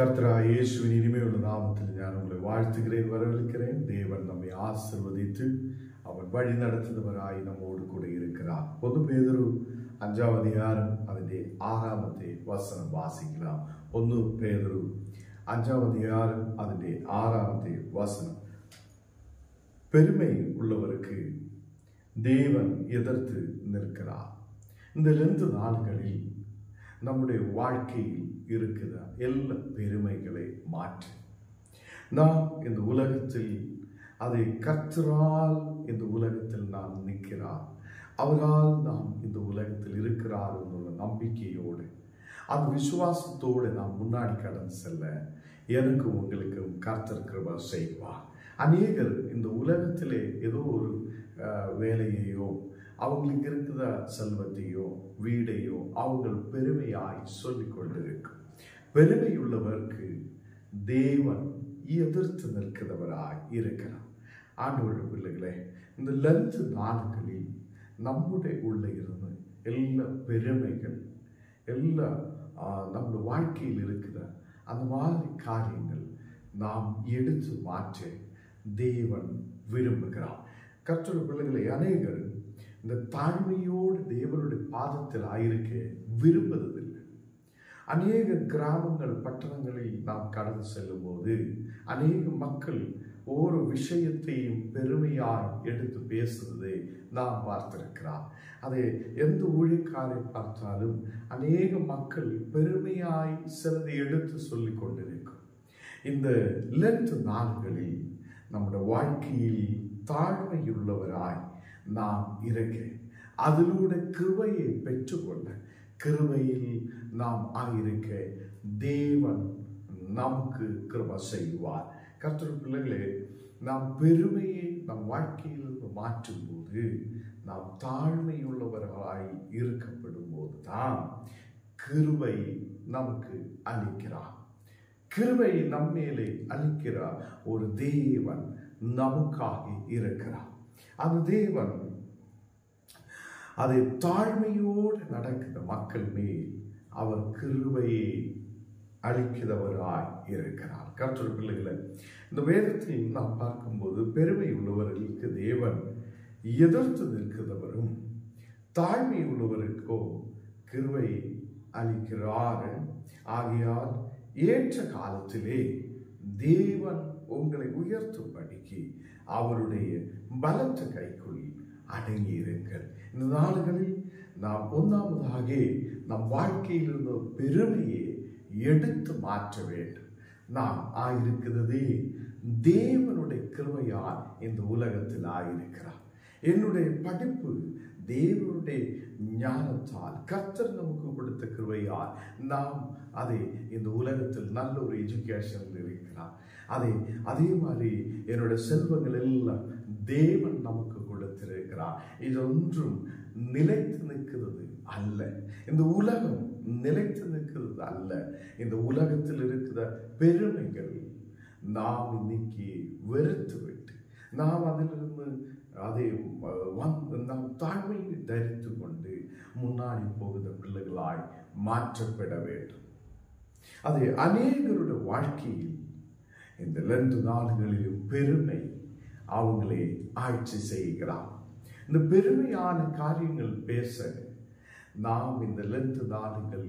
கர்த்தராகிய இயேசுவின் இனிமையுள்ள நாமத்தில் நான் உங்களை வாழ்த்துகிறேன், வரவேற்கிறேன். தேவன் நம்மை ஆசீர்வதித்து அவர் வழி நடத்துபவராய் நம்மோடு கூட இருக்கிறார். 1 பேதுரு 5ஆம் அதிகாரம் அதிலே 6ஆம் வசனம் வாசிக்கலாம். 1 பேதுரு 5ஆம் அதிகாரம் அதிலே 6ஆம் வசனம். பெருமை உள்ளவருக்கு தேவன் எதிர்த்து நிற்கிறார். இந்த 2 நாட்களில் நம்முடைய வாழ்க்கையில் இருக்கிற எல்லா பெருமைகளை மாற்றி நாம் இந்த உலகத்தில் அதை கர்த்தரால் இந்த உலகத்தில் நாம் நிற்கிறார், அவரால் நாம் இந்த உலகத்தில் இருக்கிறார் என்ற நம்பிக்கையோடு அந்த விசுவாசத்தோடு நாம் முன்னாடி கடந்து செல்ல எனக்கும் உங்களுக்கும் கர்த்தர் கிருபை செய்வார். அநேகர் இந்த உலகத்திலே ஏதோ ஒரு வேலையையோ அவங்களுக்கு இருக்கிற செல்வத்தையோ வீடையோ அவங்கள் பெருமையாய் சொல்லிக் கொண்டிருக்கும். பெருமையுள்ளவருக்கு தேவன் எதிர்த்து நிற்கிறவராய் இருக்கிறார். ஆண்டவருடைய பிள்ளைகளே, இந்த 2 நாட்களில் நம்முடைய உள்ள இருந்து எல்லா பெருமைகள் எல்லா நம்முடைய வாழ்க்கையில் இருக்கிற அந்த மாதிரி காரியங்கள் நாம் எடுத்து மாற்ற தேவன் விரும்புகிறார். கர்த்தருடைய பிள்ளைகளை, அநேகர் இந்த தாழ்மையோடு தேவனுடைய பாதத்தில் ஆயிருக்க விரும்புவதில்லை. அநேக கிராமங்கள் பட்டணங்களில் நாம் கடந்து செல்லும் போது அநேக மக்கள் ஒவ்வொரு விஷயத்தையும் பெருமையாய் எடுத்து பேசுவதை நாம் பார்த்திருக்கிறார். அதை எந்த ஊழியக்காரை பார்த்தாலும் அநேக மக்கள் பெருமையாய் சிலதை எடுத்து சொல்லிக் கொண்டிருக்கும். இந்த 2 நாட்களில் நம்முடைய வாழ்க்கையில் தாழ்மையுள்ளவராய் நாம் இருக்க, அதிலூட கிருபையை பெற்றுக்கொள்ள, கிருபையில் நாம் ஆயிருக்க தேவன் நமக்கு கிருபை செய்வார். கர்த்தருடைய பிள்ளைகளே, நாம் பெருமையை நம் வாழ்க்கையிலிருந்து மாற்றும் போது நாம் தாழ்மையுள்ளவர்களாய் இருக்கப்படும் போது தான் கிருபை நமக்கு அளிக்கிறார். கிருபை நம்மேலே அளிக்கிறார் ஒரு தேவன் நமக்காக இருக்கிறார். அந்த தேவன் அதை தாழ்மையோடு நடக்கிற மக்கள் மேல் அவர் கிருபையை அளிக்கிறவராய் இருக்கிறார். கர்த்தருடைய பிள்ளைகளை, இந்த வேதத்தில் நாம் பார்க்கும்போது பெருமை உள்ளவர்களுக்கு தேவன் எதிர்த்து நிற்கிறவரும் தாழ்மை உள்ளவருக்கோ கிருபை அளிக்கிறார். ஆகையால் ஏற்ற காலத்திலே தேவன் உங்களை உயர்த்தும்படிக்கு அவருடைய பலத்த கைக்குள் அடங்கியிருங்கள். இந்த நாடுகளில் நாம் ஒன்றாவதாக நம் வாழ்க்கையில் இருந்த பெருமையை எடுத்து மாற்ற வேண்டும். நாம் ஆயிருக்கிறதே தேவனுடைய கிருபையால் இந்த உலகத்தில் ஆயிருக்கிறார். என்னுடைய படிப்பு தேவனுடைய ஞானத்தால் கர்த்தர் நமக்கு கொடுத்த கிருபையால் நாம் அதை இந்த உலகத்தில் நல்ல ஒரு எஜுகேஷன் இருக்கிறார். அதே மாதிரி என்னுடைய செல்வங்கள் எல்லாம் தேவன் நமக்கு கொடுத்திருக்கிறார். இது ஒன்றும் நிலைத்து நிற்கிறது அல்ல. இந்த உலகம் நிலைத்து நிற்கிறது அல்ல. இந்த உலகத்தில் இருக்கிற பெருமைகள் நாம் இன்னைக்கு வெறுத்து விட்டு நாம் அதிலிருந்து அதை நாம் தாழ்மையை தரித்து கொண்டு முன்னாடி போகிற பிள்ளைகளாய் மாற்றப்பட வேண்டும். அதை அநேகருடைய வாழ்க்கையில் இந்த 2 நாடுகளிலும் பெருமை அவங்களை ஆட்சி செய்கிறார். இந்த பெருமையான காரியங்கள் பேச நாம் இந்த 2 நாடுகள்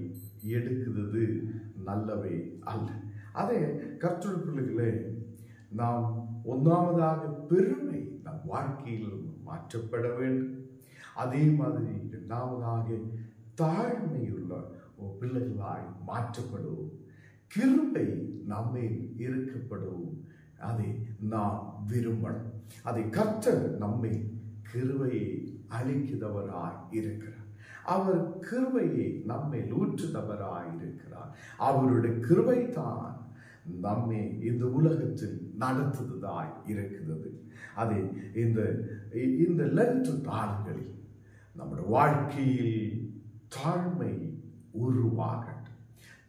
எடுக்கிறது நல்லவே அல்ல. அதே கர்த்தருடைய பிள்ளைகளே, நாம் ஒன்றாவதாக பெருமை நம் வாழ்க்கையில் மாற்றப்பட வேண்டும். அதே மாதிரி 2ஆவதாக தாழ்மையுள்ள பிள்ளைகளாய் மாற்றப்படுவோம். கிருபை நம்மை இருக்கப்படுவோம். அதை நாம் விரும்பணும். அதை கர்த்தர் நம்மை கிருபையை அளிக்கிறவராய் இருக்கிறார். அவர் கிருபையை நம்மை ஊற்றுகிறவராய் இருக்கிறார். அவருடைய கிருபை தான் நம்மை இந்த உலகத்தில் நடத்துவதாய் இருக்கிறது. அதை இந்த 2 நாட்களில் நம்முடைய வாழ்க்கையில் தாழ்மை உருவாகட்டும்.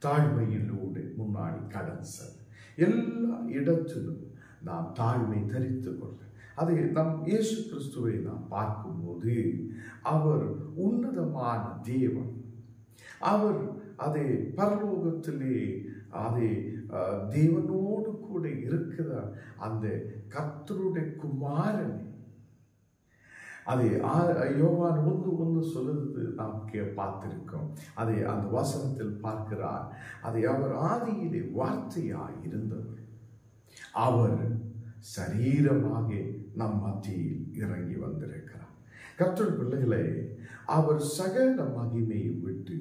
தாழ்மையிலோடு முன்னாடி கடந்து செல்ல, எல்லா இடத்திலும் நாம் தாழ்மை தரித்து கொள்ள. அதை நம் இயேசு கிறிஸ்துவை நாம் பார்க்கும்போது அவர் உன்னதமான தேவன். அவர் அதை பரலோகத்திலே அதை தேவனோடு கூட இருக்கிற அந்த கர்த்தருடைய குமாரனை, அதை யோவான் 1:1 சொல்லுறது நாம் பார்த்திருக்கோம். அதை அந்த வசனத்தில் பார்க்கிறார். அதை அவர் ஆதியிலே வார்த்தையாய் இருந்தவர், அவர் சரீரமாக நம் மத்தியில் இறங்கி வந்திருக்கிறார். கர்த்தருடைய பிள்ளைகளே, அவர் சகல மகிமையை விட்டு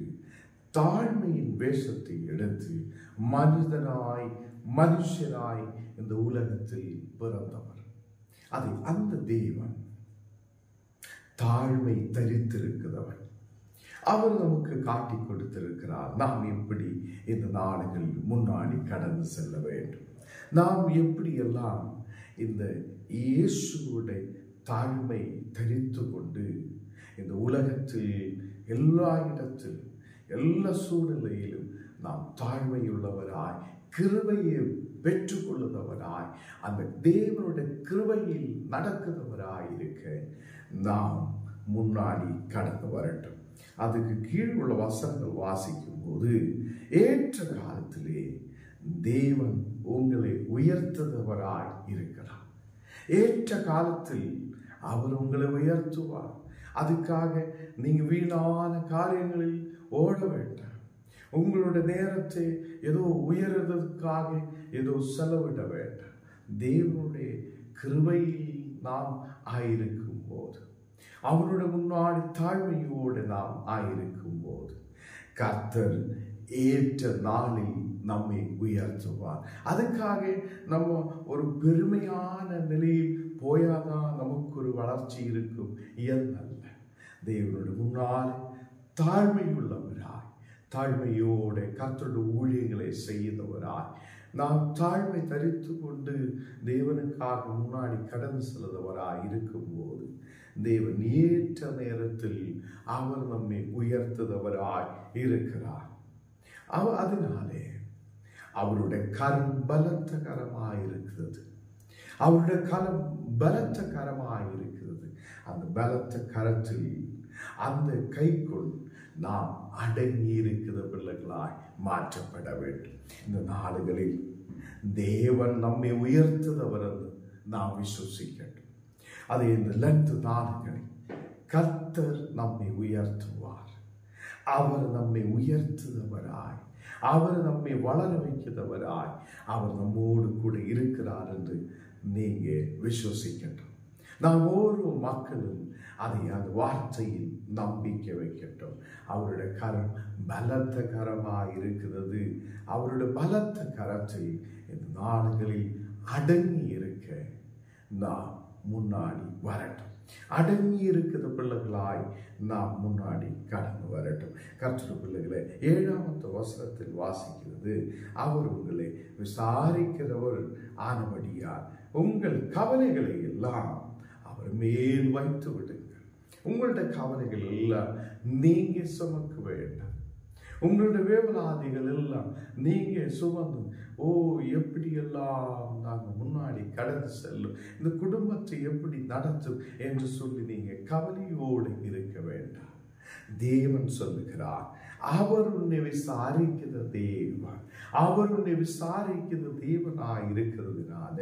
தாழ்மையின் வேஷத்தை எடுத்து மனுஷனாய் இந்த உலகத்தில் பிறந்தவர். அதை அந்த தேவன் தாழ்மை தரித்திருக்கிறவர். அவர் நமக்கு காட்டி கொடுத்திருக்கிறார். நாம் எப்படி இந்த நாடுகளில் முன்னாடி கடந்து செல்ல வேண்டும், நாம் எப்படியெல்லாம் இந்த இயேசுவுடைய தாழ்மை தரித்து கொண்டு இந்த உலகத்தில் எல்லா இடத்திலும் எல்லா சூழ்நிலையிலும் நாம் தாழ்மையுள்ளவராய் கிருபையை பெற்றுக்கொள்ளுகிறவராய் அந்த தேவனுடைய கிருபையில் நடக்கிறவராய் இருக்க நாம் முன்னாடி கடந்து வரட்டும். அதுக்கு கீழ் உள்ள வசனங்கள் வாசிக்கும் போது, ஏற்ற காலத்திலே தேவன் உங்களை உயர்த்துகிறவராய் இருக்கிறார். ஏற்ற காலத்தில் அவர் உங்களை உயர்த்துவார். அதுக்காக நீங்க வீணான காரியங்களில் ஓட வேண்டாம். உங்களுடைய நேரத்தை ஏதோ உயர்வதற்காக ஏதோ செலவிட வேண்டாம். தேவனுடைய கிருபையில் நாம் ஆயிருக்கும் போது, அவருடைய முன்னாடி தாழ்மையோடு நாம் ஆயிருக்கும் போது, கர்த்தர் ஏற்ற நாளில் நம்மை உயர்த்துவார். அதுக்காக நம்ம ஒரு பெருமையான நிலையில் போயாதான் நமக்கு ஒரு வளர்ச்சி இருக்கும் என்றல்ல. தேவனுடைய முன்னால் தாழ்மையுள்ளவராய், தாழ்மையோட கர்த்தருடைய ஊழியங்களை செய்தவராய், நாம் தாழ்மை தரித்து கொண்டு தேவனுக்காக முன்னாடி கடந்து செல்வதவராய் இருக்கும்போது, தேவன் ஏற்ற நேரத்தில் அவர் நம்மை உயர்த்துதவராய் இருக்கிறார். அதனாலே அவருடைய கரம் பலத்த கரமாயிருக்கிறது. அவருடைய கரம் பலத்த கரமாயிருக்கிறது. அந்த பலத்த கரத்தில் அந்த கைக்குள் நாம் அடங்கி இருக்கிற பிள்ளைகளாய் மாற்றப்பட வேண்டும். இந்த நாடுகளில் தேவன் நம்மை உயர்த்துதவர் என்று நாம் விசுவசிக்கட்டும். அதை இந்த லென்த் நாடுகளில் கர்த்தர் நம்மை உயர்த்துவார். அவர் நம்மை உயர்த்துதவராய், அவர் நம்மை வளர வைக்கிறவராய், அவர் நம்மோடு கூட இருக்கிறார் என்று நீங்க விசுவசிக்கட்டும். நாம் ஒவ்வொரு மக்களும் அதை அந்த வார்த்தையில் நம்பிக்கை வைக்கட்டும். அவருடைய கரம் பலத்த கரமாய் இருக்கிறது. அவருடைய பலத்த கரத்தில் இந்த நாடுகளில் அடங்கி இருக்க நாம் முன்னாடி வரட்டும். அடங்கி இருக்கிற பிள்ளைகளாய் நாம் முன்னாடி கடந்து வரட்டும். கர்த்தருடைய பிள்ளைகளை 7ஆம் வசனத்தில் வாசிக்கிறது, அவர் உங்களை விசாரிக்கிறவர் ஆனபடியால் உங்கள் கவலைகளை எல்லாம் அவர் மேல் வைத்து விடுங்கள். உங்களுடைய கவலைகள் எல்லாம் நீங்க சுமக்க வேண்டாம். உங்களுடைய வேவலாதிகள் எல்லாம் நீங்க சுமந்து, எப்படியெல்லாம் நாங்கள் முன்னாடி கடந்து செல்லும், இந்த குடும்பத்தை எப்படி நடத்தும் என்று சொல்லி நீங்க கவலையோடு இருக்க வேண்டாம். தேவன் சொல்லுகிறார், அவர் உன்னை விசாரிக்கிற தேவன், அவர் உன்னை விசாரிக்கிற தேவனாய் இருக்கிறதுனால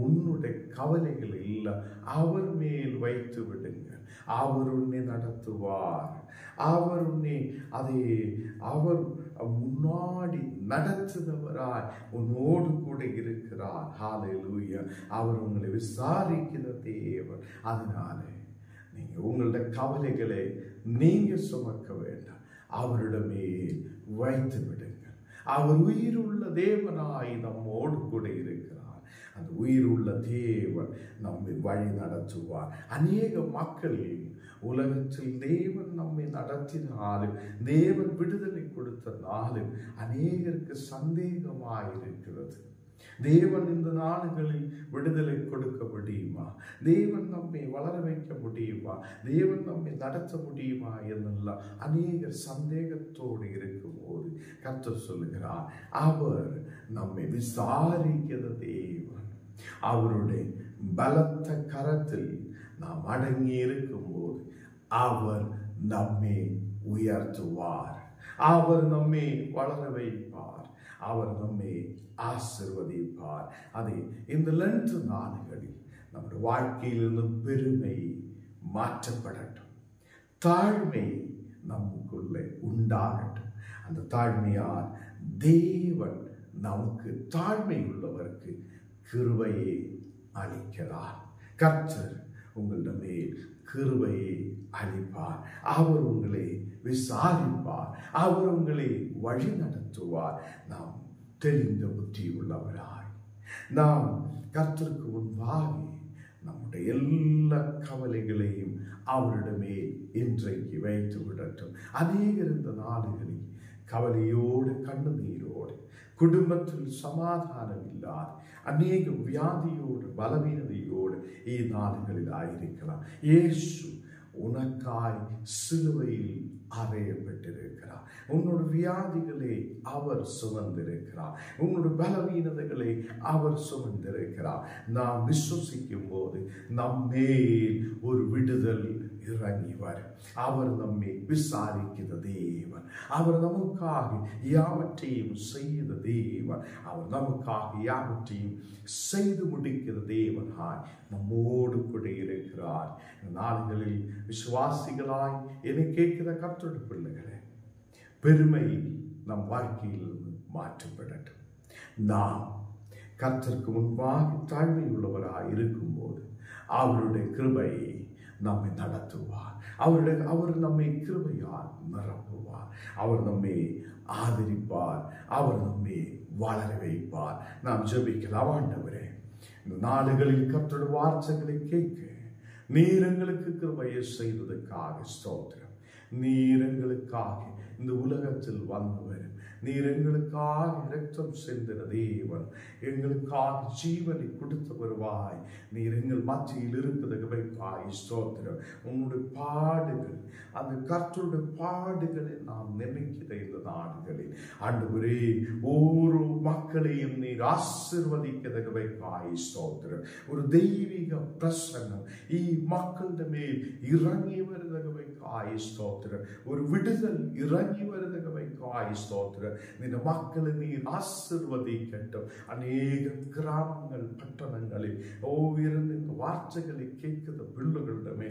உன்னுடைய கவலைகள் எல்லாம் அவர் மேல் வைத்து விடுங்கள். அவர் உன்னை நடத்துவார். அவர் உன்னை அவர் முன்னாடி நடத்துகிறவராய் உன்னோடு கூட இருக்கிறார். ஹல்லேலூயா. அவர் உங்களை விசாரிக்கிற தேவன். அதனால நீங்க உங்களுடைய கவலைகளை நீங்க சுமக்க வேண்டாம், அவரிடமே வைத்து விடுங்கள். அவர் உயிருள்ள தேவனாய் நம்மோடு கூட இருக்கிறார். அந்த உயிருள்ள தேவன் நம்மை வழி நடத்துவார். அநேக மக்கள் உலகத்தில் தேவன் நம்மை நடத்தினாலும், தேவன் விடுதலை கொடுத்தனாலும் அநேகருக்கு சந்தேகமாயிருக்கிறது. தேவன் இந்த நாடுகளில் விடுதலை கொடுக்க முடியுமா? தேவன் நம்மை வளர வைக்க முடியுமா? தேவன் நம்மை நடத்த முடியுமா என்னெல்லாம் அநேக சந்தேகத்தோடு இருக்கும்போது கர்த்தர் சொல்லுகிறார், அவர் நம்மை விசாரிக்கிற தேவன். அவருடைய பலத்த கரத்தில் நாம் அடங்கி இருக்கும்போது அவர் நம்மை உயர்த்துவார். அவர் நம்மை வளர வைப்பார். அவர் நம்மை ஆசீர்வதிப்பார். அதை இந்த லென்த் நாடுகளில் நம்முடைய வாழ்க்கையிலிருந்து பெருமை மாற்றப்படட்டும், தாழ்மை நமக்குள்ளே உண்டாகட்டும். அந்த தாழ்மையால் தேவன் நமக்கு தாழ்மை உள்ளவருக்கு கிருபையை அளிக்கிறார். கர்த்தர் உங்களிடமே கிருபையை அளிப்பார். அவர் உங்களை விசாரிப்பார், அவர் உங்களை வழி நடத்துவார். நாம் தெளிந்த புத்தி உள்ளவராய் நாம் கர்த்தருக்கு முன்பாக நம்முடைய எல்லா கவலைகளையும் அவரிடமே இன்றைக்கு வைத்து விடட்டும். அநேகர் இந்த நாடுகளில் கவலையோடு கண்ணீரோடு குடும்பத்தில் சமாதானம் இல்லாத அநேக வியாதியோடு பலவீனதையோடு இந்நாடுகளில் ஆயிருக்கலாம். இயேசு உனக்காய் சிலுவையில் அறையப்பட்டிருக்கிறார். உன்னோட வியாதிகளை அவர் சுமந்திருக்கிறார், உன்னோட பலவீனதைகளை அவர் சுமந்திருக்கிறார். நாம் விசுவசிக்கும் போது நம்மேல் ஒரு விடுதல் இறங்கி வரும். அவர் நம்மை விசாரிக்கிற தேவன், அவர் நமக்காக யாவற்றையும் செய்த தேவன், அவர் நமக்காக யாவற்றையும் செய்து முடிக்கிற தேவனாய் நம்மோடு கூட இருக்கிறார். நாடுகளில் விசுவாசிகளாய் என்னை கேட்கிற கர்த்தருடைய பிள்ளைகளே, பெருமை நம் வாழ்க்கையிலிருந்து மாற்றப்படட்டும். நாம் கர்த்தருக்கு முன்பாக தாழ்மை உள்ளவராய் இருக்கும்போது அவருடைய கிருபை நம்மை நடத்துவார். அவர் நம்மை கிருபையால் நிரப்புவார். அவர் நம்மை ஆதரிப்பார். அவர் நம்மை வளர வைப்பார். நாம் ஜெபிக்கலாம். ஆண்டவரே, இந்த நாடுகளில் கர்த்தருடைய வார்த்தைகளை கேட்க நீர் எங்களுக்கு கிருபையை செய்ததற்காக ஸ்தோத்திரம். நீர் எங்களுக்காக இந்த உலகத்தில் வந்தவர், நீர் எங்களுக்காக இரத்தம் சிந்தின தேவன், எங்களுக்காக ஜீவனை கொடுத்தவருவாய். நீர் எங்கள் மத்தியில் இருக்கிறதுக்காய் ஸ்தோத்திரம். உன்னுடைய பாடுகள், அந்த கர்த்தருடைய பாடுகளை நாம் நினைக்கிற இந்த நாடுகளில் ஆண்டவரே, ஒவ்வொரு மக்களையும் நீர் ஆசீர்வதிக்கிறதுக்காய் ஸ்தோத்திரம். ஒரு தெய்வீக பிரசன்னம் மக்களிட மேல் இறங்கி வருவதற்காய் ஸ்தோத்திரம். ஒரு விடுதல் இறங்கி வருவதற்காய் ஸ்தோத்திரம். இந்த மக்களை நீர் ஆசீர்வதிக்கட்டும். அநேக கிராமங்கள் பட்டணங்களில் இருந்து இந்த வார்த்தைகளை கேட்கிற பிள்ளைகளிடமே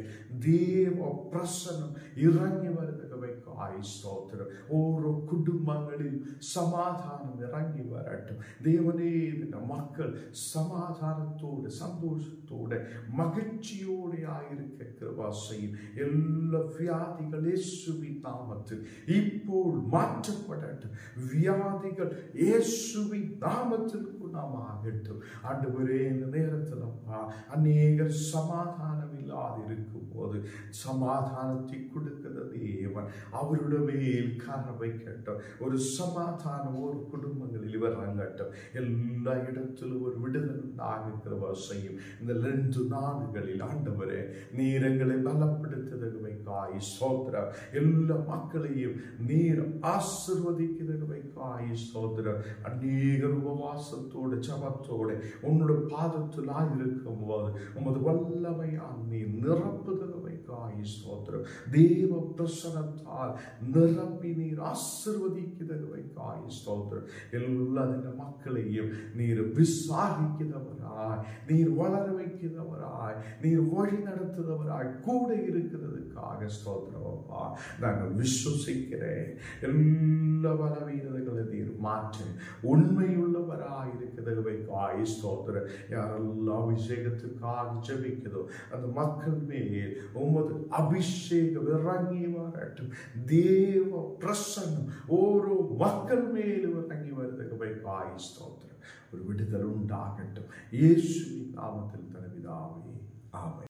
தேவ பிரசன்னம் இறங்கி வருவதற்காய் ஸ்தோத்திரம். ஒவ்வொரு குடும்பங்களில் சமாதானம் இறங்கி வரட்டும். தேவனே, இந்த மக்கள் சமாதானத்தோடு சந்தோஷத்தோடு மகிழ்ச்சியோடு ஆயிருக்க கிருபை செய்யும். எல்லா வியாதிகள் இயேசுவின் நாமத்தில் இப்போ மாற்றப்படட்டும். வியாதிகள் இயேசுவின் நாமத்தில் குணமாகட்டும். ஆண்டவரே, இந்த நேரத்தில் அப்பா, அநேகர் சமாதானம் இல்லாது இருக்கும் போது சமாதானத்தை கொடுக்கிற தேவன் அவருடைய மேல் காண வைக்கட்டும். ஒரு சமாதானம் ஒரு குடும்பங்களில் இறங்கட்டும். எல்லா இடத்திலும் ஒரு விடுதல் உண்டாகிற செய்யும். இந்த 2 நாடுகளில் ஆண்டவரே, நீர் எங்களை பலப்படுத்துவதற்காய் ஸ்தோத்திரம். எல்லா மக்களையும் நீர் ஆசீர்வதிக்கிறதற்காய் ஸ்தோத்திரம். அநேக உபவாசத்தோடு ஜபத்தோடு உன்னுடைய பாதத்தில் இருக்கும் போது உமது வல்லமையால் நீ நிரப்புதற்காய் ஸ்தோத்திரம். தேவ பிரசனத்தால் நிரப்பி நீர் ஆசீர்வதிக்கிறதற்காய் ஸ்தோத்திரம். எல்லா மக்களையும் நீர் விசாரிக்கிறவராய், நீர் வளர வைக்கிறவராய், நீர் வழி நடத்துகிறவராய் கூட இருக்கிறதுக்காக ஸ்தோத்திரம். அப்பா, நாங்கள் விசுவசிக்கிறேன். எல்லா பலவீனங்களை நீர் மாற்று உண்மையுள்ளவராய் இருக்கிறதற்காய் ஸ்தோத்திரம். யாரெல்லாம் அபிஷேகத்துக்காக ஜெபிக்கிறதோ அந்த மக்கள் மேல் உமது அபிஷேகம் இறங்கி வரட்டும். தேவ பிரசன்னம் ஒரு மக்கள் மேல் இறங்கி வருவதற்காய் ஸ்தோத்திரம். ஒரு விடுதல் உண்டாகட்டும். இயேசுவின் நாமத்தில் தனவிதாவே, ஆமென்.